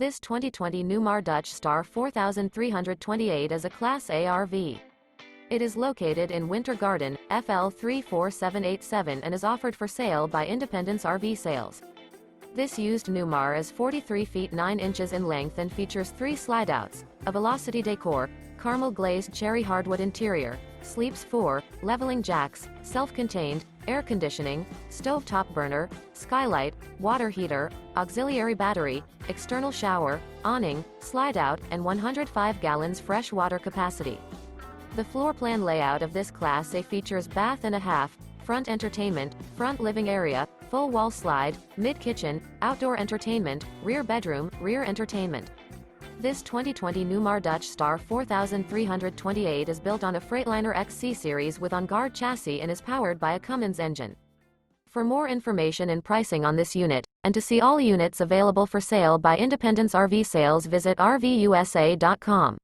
This 2020 Newmar Dutch Star 4328 is a Class A RV. It is located in Winter Garden, FL 34787 and is offered for sale by Independence RV Sales. This used Newmar is 43 feet 9 inches in length and features 3 slideouts, a Velocity Decor, Carmel Glazed Cherry Hardwood interior, sleeps 4, leveling jacks, self-contained, air conditioning, stovetop burner, skylight, water heater, auxiliary battery, external shower, awning, slide-out, and 105 gallons fresh water capacity. The floor plan layout of this Class A features bath and a half, front entertainment, front living area, full wall slide, mid-kitchen, outdoor entertainment, rear bedroom, rear entertainment. This 2020 Newmar Dutch Star 4328 is built on a Freightliner XC-Series with OnGuard chassis and is powered by a Cummins engine. For more information and pricing on this unit, and to see all units available for sale by Independence RV Sales, visit RVUSA.com.